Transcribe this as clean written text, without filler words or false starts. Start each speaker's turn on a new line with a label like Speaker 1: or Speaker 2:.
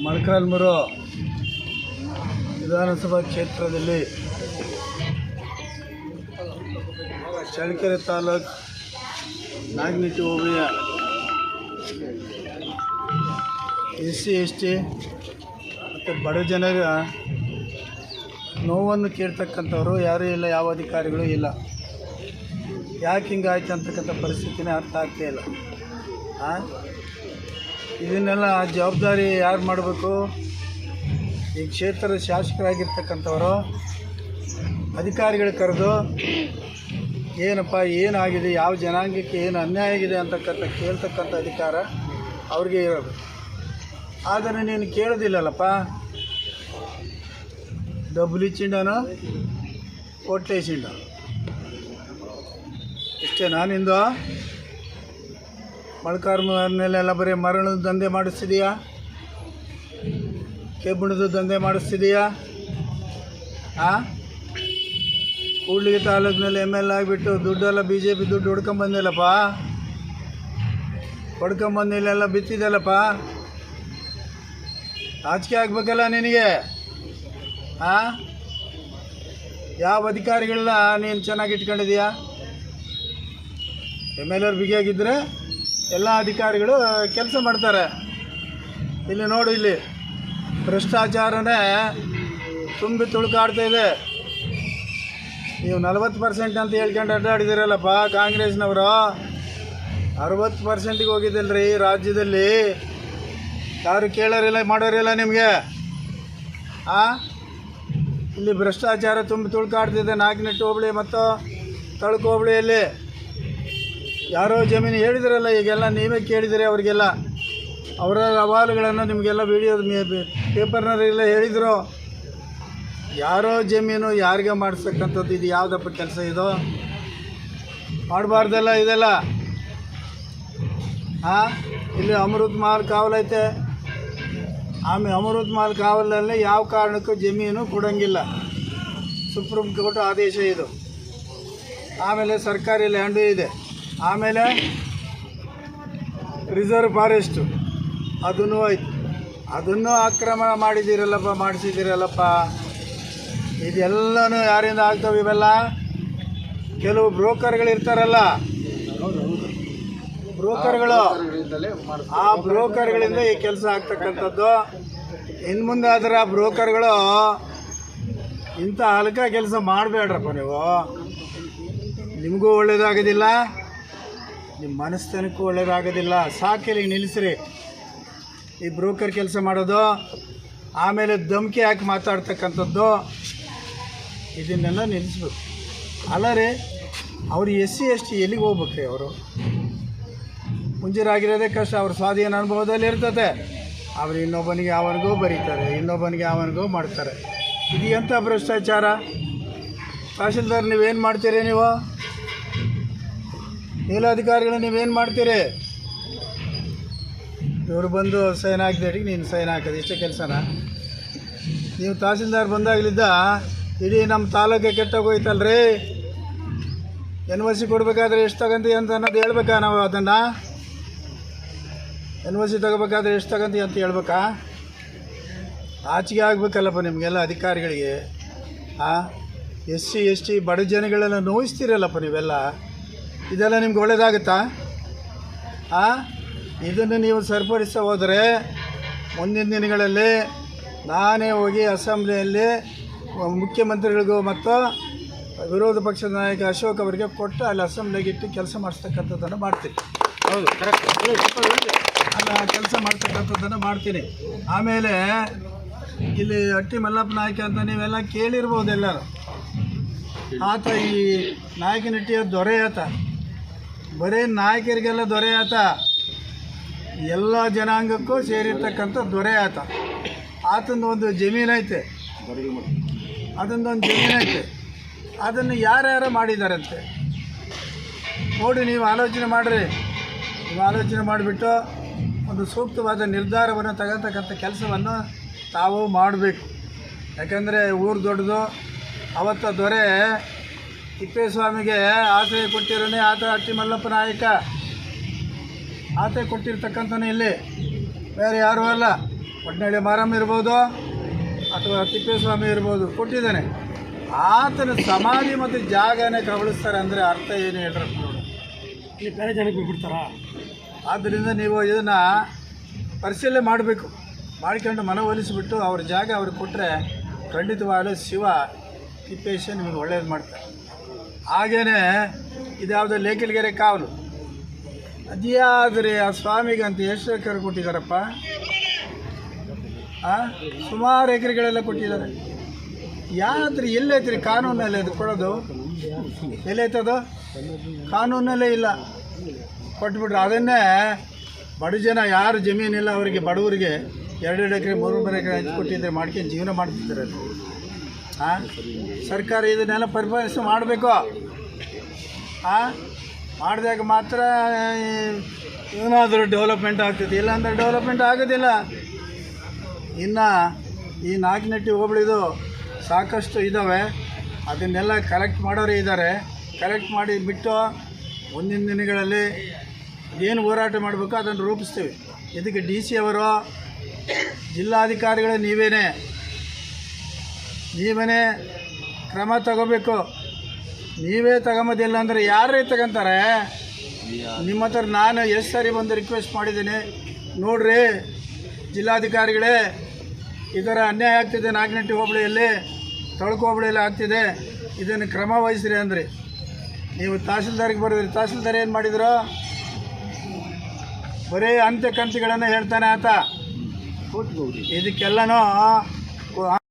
Speaker 1: ಮೊಳಕಾಲ್ಮೂರು ವಿಧಾನಸಭಾ ಕ್ಷೇತ್ರದಲ್ಲಿ ಚಳ್ಳಕೆರೆ ತಾಲೂಕು ನಾಗನಟ್ಟಿ ಹೋಬಳಿಯ SC ST ಮತ್ತು ಬಡ ಜನರ ನೋವನ್ನು ಕೇಳ್ತಕ್ಕಂಥವ್ರು ಯಾರೂ ಇಲ್ಲ, ಯಾವ ಅಧಿಕಾರಿಗಳು ಇಲ್ಲ. ಯಾಕೆ ಹಿಂಗಾಯ್ತು ಅಂತಕ್ಕಂಥ ಪರಿಸ್ಥಿತಿನೇ ಅರ್ಥ ಆಗ್ತಾಯಿಲ್ಲ. ಇದನ್ನೆಲ್ಲ ಜವಾಬ್ದಾರಿ ಯಾರು ಮಾಡಬೇಕು? ಈ ಕ್ಷೇತ್ರದ ಶಾಸಕರಾಗಿರ್ತಕ್ಕಂಥವರು ಅಧಿಕಾರಿಗಳು ಕರೆದು ಏನಪ್ಪ ಏನಾಗಿದೆ, ಯಾವ ಜನಾಂಗಕ್ಕೆ ಏನು ಅನ್ಯಾಯ ಆಗಿದೆ ಅಂತಕ್ಕಂಥ ಕೇಳ್ತಕ್ಕಂಥ ಅಧಿಕಾರ ಅವ್ರಿಗೆ ಇರೋದು. ಆದರೆ ನೀನು ಕೇಳೋದಿಲ್ಲಲ್ಲಪ್ಪ. ಡಬ್ಲಿ ಚಿಂಡನೋ ಕೊಟ್ಲೆ ಚಿಂಡ ಇಷ್ಟೇ. ನಾನಿಂದು ಮೊಳಕಾಲ್ಮೂರಿನಲ್ಲೆಲ್ಲ ಬರೀ ಮರಣದ ದಂಧೆ ಮಾಡಿಸ್ತಿದೀಯಾ, ಕೆಬ್ಬಣದ ದಂಧೆ ಮಾಡಿಸ್ತಿದೀಯಾ. ಕೂಡ್ಲಿಗಿ ತಾಲೂಕಿನಲ್ಲಿ ML ಆಗಿಬಿಟ್ಟು ದುಡ್ಡೆಲ್ಲ BJP ದುಡ್ಡು ಹೊಡ್ಕೊಂಬಂದಿಲ್ಲಪ್ಪ, ಹೊಡ್ಕೊಂಬಂದು ಇಲ್ಲೆಲ್ಲ ಬಿತ್ತಿದ್ದಲ್ಲಪ್ಪ. ನಾಚಿಕೆ ಆಗ್ಬೇಕಲ್ಲ ನಿನಗೆ. ಯಾವ ಅಧಿಕಾರಿಗಳನ್ನ ನೀನು ಚೆನ್ನಾಗಿ ಇಟ್ಕೊಂಡಿದೀಯಾ? MLA ಬಿಗಿಯಾಗಿದ್ದರೆ ಎಲ್ಲ ಅಧಿಕಾರಿಗಳು ಕೆಲಸ ಮಾಡ್ತಾರೆ. ಇಲ್ಲಿ ನೋಡು, ಇಲ್ಲಿ ಭ್ರಷ್ಟಾಚಾರನೇ ತುಂಬಿ ತುಳುಕಾಡ್ತಾಯಿದೆ. ನೀವು 40% ಅಂತ ಹೇಳ್ಕೊಂಡು ಅಡ್ಡಾಡಿದ್ದೀರಲ್ಲಪ್ಪ ಕಾಂಗ್ರೆಸ್ನವರು. 60%ಗೆ ಹೋಗಿದ್ದಿಲ್ಲ ರೀ ರಾಜ್ಯದಲ್ಲಿ. ಯಾರು ಕೇಳೋರಿಲ್ಲ, ಮಾಡೋರಿಲ್ಲ ನಿಮಗೆ. ಇಲ್ಲಿ ಭ್ರಷ್ಟಾಚಾರ ತುಂಬಿ ತುಳುಕಾಡ್ತಿದೆ ನಾಗನಟ್ಟಿ ಹೋಬಳಿ ಮತ್ತು ತಳಕು ಹೋಬಳಿಯಲ್ಲಿ. ಯಾರೋ ಜಮೀನು ಹೇಳಿದ್ರಲ್ಲ, ಈಗೆಲ್ಲ ನೀವೇ ಕೇಳಿದಿರಿ ಅವ್ರಿಗೆಲ್ಲ. ಅವರ ಅಹವಾಲುಗಳನ್ನು ನಿಮಗೆಲ್ಲ ವಿಡಿಯೋ ಪೇಪರ್ನಲ್ಲೆಲ್ಲ ಹೇಳಿದರು. ಯಾರೋ ಜಮೀನು ಯಾರಿಗೆ ಮಾಡಿಸ್ತಕ್ಕಂಥದ್ದು ಇದು ಯಾವುದಪ್ಪ ಕೆಲಸ? ಇದು ಮಾಡಬಾರ್ದಲ್ಲ ಇದೆಲ್ಲ. ಇಲ್ಲಿ ಅಮೃತ್ ಮಹಲ್ ಕಾವಲೈತೆ. ಆಮೇಲೆ ಅಮೃತ್ ಮಹಲ್ ಕಾವಲಲ್ಲಿ ಯಾವ ಕಾರಣಕ್ಕೂ ಜಮೀನು ಕೊಡೋಂಗಿಲ್ಲ, ಸುಪ್ರೀಂ ಕೋರ್ಟ್ ಆದೇಶ ಇದು. ಆಮೇಲೆ ಸರ್ಕಾರಿ ಲ್ಯಾಂಡು ಇದೆ. ಆಮೇಲೆ ರಿಸರ್ವ್ ಫಾರೆಸ್ಟು ಅದೂ ಆಯ್ತು. ಅದನ್ನು ಆಕ್ರಮಣ ಮಾಡಿಸಿದ್ದೀರಲ್ಲಪ್ಪ. ಇದೆಲ್ಲನೂ ಯಾರಿಂದ ಆಗ್ತವೆ ಇವೆಲ್ಲ? ಕೆಲವು ಬ್ರೋಕರ್ಗಳಿರ್ತಾರಲ್ಲ, ಬ್ರೋಕರ್ಗಳು, ಆ ಬ್ರೋಕರ್ಗಳಿಂದ ಈ ಕೆಲಸ ಆಗ್ತಕ್ಕಂಥದ್ದು. ಇನ್ನು ಮುಂದೆ ಆದರೆ ಆ ಬ್ರೋಕರ್ಗಳು ಇಂಥ ಹಲ್ಕ ಕೆಲಸ ಮಾಡಬೇಡ್ರಪ್ಪ. ನೀವು ನಿಮಗೂ ಒಳ್ಳೆಯದಾಗೋದಿಲ್ಲ, ನಿಮ್ಮ ಮನಸ್ಥಾನಕ್ಕೂ ಒಳ್ಳೆಯದಾಗೋದಿಲ್ಲ. ಸಾಕಿಲ್ಲಿಗೆ ನಿಲ್ಲಿಸ್ರಿ ಈ ಬ್ರೋಕರ್ ಕೆಲಸ ಮಾಡೋದು. ಆಮೇಲೆ ಧಮಕಿ ಹಾಕಿ ಮಾತಾಡ್ತಕ್ಕಂಥದ್ದು, ಇದನ್ನೆಲ್ಲ ನಿಲ್ಲಿಸ್ಬೇಕು. ಅಲ್ಲ ರೀ, ಅವ್ರು SC ST ಎಲ್ಲಿಗೆ ಹೋಗ್ಬೇಕ್ರಿ? ಅವರು ಮುಂಜಾರಾಗಿರೋದೇ ಕಷ್ಟ. ಅವ್ರ ಸ್ವಾಧೀನ ಅನುಭವದಲ್ಲಿ ಇರ್ತದೆ. ಅವರು ಇನ್ನೊಬ್ಬನಿಗೆ ಅವನಿಗೂ ಬರೀತಾರೆ, ಇನ್ನೊಬ್ಬನಿಗೆ ಅವನಿಗೂ ಮಾಡ್ತಾರೆ. ಇದು ಎಂಥ ಭ್ರಷ್ಟಾಚಾರ? ತಹಶೀಲ್ದಾರ್ ನೀವೇನು ಮಾಡ್ತೀರಿ? ನೀವು ಮೇಲಾಧಿಕಾರಿಗಳು ನೀವೇನು ಮಾಡ್ತೀರಿ? ಇವರು ಬಂದು ಸೈನ್ ಹಾಕಿದಟ್ಟಿಗೆ ನೀನು ಸೈನ್ ಹಾಕೋದು ಇಷ್ಟೇ ಕೆಲಸನ? ನೀವು ತಹಶೀಲ್ದಾರ್ ಬಂದಾಗಲಿದ್ದ ಇಡೀ ನಮ್ಮ ತಾಲೂಕಿಗೆ ಕೆಟ್ಟೋಗೋಯ್ತಲ್ರಿ. NOC ಕೊಡಬೇಕಾದ್ರೆ ಎಷ್ಟು ತಗೊಂತೀವಿ ಅಂತ ಅನ್ನೋದು ಹೇಳ್ಬೇಕಾ? ನಾವು ಅದನ್ನು NOC ತಗೋಬೇಕಾದ್ರೆ ಎಷ್ಟು ತಗೊಂತೀವಿ ಅಂತ ಹೇಳ್ಬೇಕಾ? ಆಚೆಗೆ ಆಗಬೇಕಲ್ಲಪ್ಪ ನಿಮಗೆಲ್ಲ ಅಧಿಕಾರಿಗಳಿಗೆ. SC ST ಬಡ ಜನಗಳೆಲ್ಲ ನೋಯಿಸ್ತೀರಲ್ಲಪ್ಪ ನೀವೆಲ್ಲ. ಇದೆಲ್ಲ ನಿಮ್ಗೆ ಒಳ್ಳೆಯದಾಗುತ್ತಾ? ಇದನ್ನು ನೀವು ಸರಿಪಡಿಸ್ತಾ ಹೋದರೆ ಮುಂದಿನ ದಿನಗಳಲ್ಲಿ ನಾನೇ ಹೋಗಿ ಅಸೆಂಬ್ಲಿಯಲ್ಲಿ ಮುಖ್ಯಮಂತ್ರಿಗಳಿಗೂ ಮತ್ತು ವಿರೋಧ ಪಕ್ಷದ ನಾಯಕ ಅಶೋಕ್ ಅವರಿಗೆ ಕೊಟ್ಟು ಅಲ್ಲಿ ಅಸೆಂಬ್ಲಿಗೆ ಇಟ್ಟು ಕೆಲಸ ಮಾಡಿಸ್ತಕ್ಕಂಥದ್ದನ್ನು ಮಾಡ್ತೀನಿ. ಹೌದು, ಕರೆಕ್ಟ್. ಅಲ್ಲಿ ಕೆಲಸ ಮಾಡ್ತಕ್ಕಂಥದ್ದನ್ನು ಮಾಡ್ತೀನಿ. ಆಮೇಲೆ ಇಲ್ಲಿ ಹಟ್ಟಿ ಮಲ್ಲಪ್ಪ ನಾಯಕ ಅಂತ ನೀವೆಲ್ಲ ಕೇಳಿರ್ಬೋದು ಎಲ್ಲರೂ. ಆತ ಈ ನಾಯಕನಟ್ಟಿಯ ದೊರೆ ಆತ. ಬರೀ ನಾಯಕರಿಗೆಲ್ಲ ದೊರೆ ಆತ, ಎಲ್ಲ ಜನಾಂಗಕ್ಕೂ ಸೇರಿರ್ತಕ್ಕಂಥ ದೊರೆ ಆತ. ಆತಂದು ಒಂದು ಜಮೀನೈತೆ, ಅದೊಂದೊಂದು ಜಮೀನೈತೆ. ಅದನ್ನು ಯಾರ್ಯಾರು ಮಾಡಿದಾರಂತೆ ನೋಡಿ. ನೀವು ಆಲೋಚನೆ ಮಾಡಿರಿ. ನೀವು ಆಲೋಚನೆ ಮಾಡಿಬಿಟ್ಟು ಒಂದು ಸೂಕ್ತವಾದ ನಿರ್ಧಾರವನ್ನು ತಗೊಳ್ತಕ್ಕಂಥ ಕೆಲಸವನ್ನು ತಾವು ಮಾಡಬೇಕು. ಯಾಕಂದರೆ ಊರು ದೊಡ್ಡದು. ಅವತ್ತ ದೊರೆ ತಿಪ್ಪೇಸ್ವಾಮಿಗೆ ಆಶ್ರಯ ಕೊಟ್ಟಿರೋನೇ ಆತ, ಹಟ್ಟಿ ಮಲ್ಲಪ್ಪ ನಾಯಕ. ಆತ ಕೊಟ್ಟಿರ್ತಕ್ಕಂಥನೇ ಇಲ್ಲಿ, ಬೇರೆ ಯಾರೂ ಅಲ್ಲ. ಒಡ್ನಳ್ಳಿ ಮಾರಮ್ಮ ಇರ್ಬೋದು ಅಥವಾ ತಿಪ್ಪೇಸ್ವಾಮಿ ಇರ್ಬೋದು ಕೊಟ್ಟಿದ್ದಾನೆ. ಆತನ ಸಮಾಧಿ ಮತ್ತು ಜಾಗನೇ ಕಬಳಿಸ್ತಾರೆ ಅಂದರೆ ಅರ್ಥ ಏನು ಹೇಳ್ರಪ್ಪ ನೋಡಿ.
Speaker 2: ಇಲ್ಲಿ ಬೇರೆ ಜನಕ್ಕೆ ಬಿಡ್ತಾರಾ?
Speaker 1: ಆದ್ದರಿಂದ ನೀವು ಇದನ್ನು ಪರಿಶೀಲನೆ ಮಾಡಬೇಕು. ಮಾಡ್ಕೊಂಡು ಮನವೊಲಿಸಿಬಿಟ್ಟು ಅವ್ರ ಜಾಗ ಅವ್ರಿಗೆ ಕೊಟ್ಟರೆ ಖಂಡಿತವಾಗಲೂ ಶಿವ ತಿಪ್ಪೇಶ ನಿಮಗೆ ಒಳ್ಳೇದು ಮಾಡ್ತಾರೆ. ಹಾಗೇ ಇದ್ಯಾವುದೋ ಲೇಖಲ್ಗೆರೆ ಕಾವಲು ಅದ್ಯಾದರೆ ಆ ಸ್ವಾಮಿಗಂತ ಎಷ್ಟು ಎಕರೆ ಕೊಟ್ಟಿದ್ದಾರಪ್ಪ? ಸುಮಾರು ಎಕರೆಗಳೆಲ್ಲ ಕೊಟ್ಟಿದ್ದಾರೆ. ಯಾತ್ರೆ ಎಲ್ಲೈತ್ರಿ? ಕಾನೂನಲ್ಲಿ ಅದು ಕೊಡೋದು ಎಲ್ಲೈತದು? ಕಾನೂನಲ್ಲೇ ಇಲ್ಲ. ಕೊಟ್ಬಿಟ್ರೆ ಅದನ್ನೇ ಬಡ ಜನ ಯಾರು ಜಮೀನಿಲ್ಲ ಅವರಿಗೆ ಬಡವರಿಗೆ 2 ಎಕರೆ 3 ಎಕರೆ ಹಂಚ್ಕೊಟ್ಟಿದ್ರೆ ಮಾಡ್ಕೊಂಡು ಜೀವನ ಮಾಡ್ತಿದ್ದಾರೆ. ಸರ್ಕಾರ ಇದನ್ನೆಲ್ಲ ಪರಿಪಾಲನೆ ಮಾಡಬೇಕು. ಮಾಡಿದಾಗ ಮಾತ್ರ ಏನಾದರೂ ಡೆವಲಪ್ಮೆಂಟ್ ಆಗ್ತದೆ, ಇಲ್ಲಾಂದರೆ ಡೆವಲಪ್ಮೆಂಟ್ ಆಗೋದಿಲ್ಲ. ಇನ್ನು ಈ ನಾಗನಟ್ಟಿ ಹೋಬಳಿದು ಸಾಕಷ್ಟು ಇದ್ದಾವೆ, ಅದನ್ನೆಲ್ಲ ಕಲೆಕ್ಟ್ ಮಾಡೋರೇ ಇದ್ದಾರೆ. ಕಲೆಕ್ಟ್ ಮಾಡಿ ಬಿಟ್ಟು ಮುಂದಿನ ದಿನಗಳಲ್ಲಿ ಏನು ಹೋರಾಟ ಮಾಡಬೇಕು ಅದನ್ನು ರೂಪಿಸ್ತೀವಿ. ಇದಕ್ಕೆ DC ಅವರು, ಜಿಲ್ಲಾಧಿಕಾರಿಗಳೇ ನೀವೇ ಕ್ರಮ ತಗೋಬೇಕು. ನೀವೇ ತಗೊಂಬೋದಿಲ್ಲ ಅಂದರೆ ಯಾರೇ ತಗೊಂತಾರೆ? ನಿಮ್ಮ ಹತ್ರ ನಾನು ಎಷ್ಟು ಸಾರಿ ಬಂದು ರಿಕ್ವೆಸ್ಟ್ ಮಾಡಿದ್ದೀನಿ, ನೋಡ್ರಿ ಜಿಲ್ಲಾಧಿಕಾರಿಗಳೇ ಈ ಥರ ಅನ್ಯಾಯ ಆಗ್ತಿದೆ ನಾಗನಟ್ಟಿ ಹೋಬಳಿಯಲ್ಲಿ, ತಳಕು ಹೋಬಳಿಯಲ್ಲಿ ಆಗ್ತಿದೆ, ಇದನ್ನು ಕ್ರಮ ವಹಿಸ್ರಿ ಅಂದ್ರಿ. ನೀವು ತಹಸೀಲ್ದಾರ್ಗೆ ಬರೆದ್ರಿ. ತಹಸೀಲ್ದಾರ್ ಏನು ಮಾಡಿದ್ರು? ಬರೀ ಅಂತ್ಯ ಕಂತಿಗಳನ್ನು ಹೇಳ್ತಾನೆ ಆತ. ಇದಕ್ಕೆಲ್ಲನೂ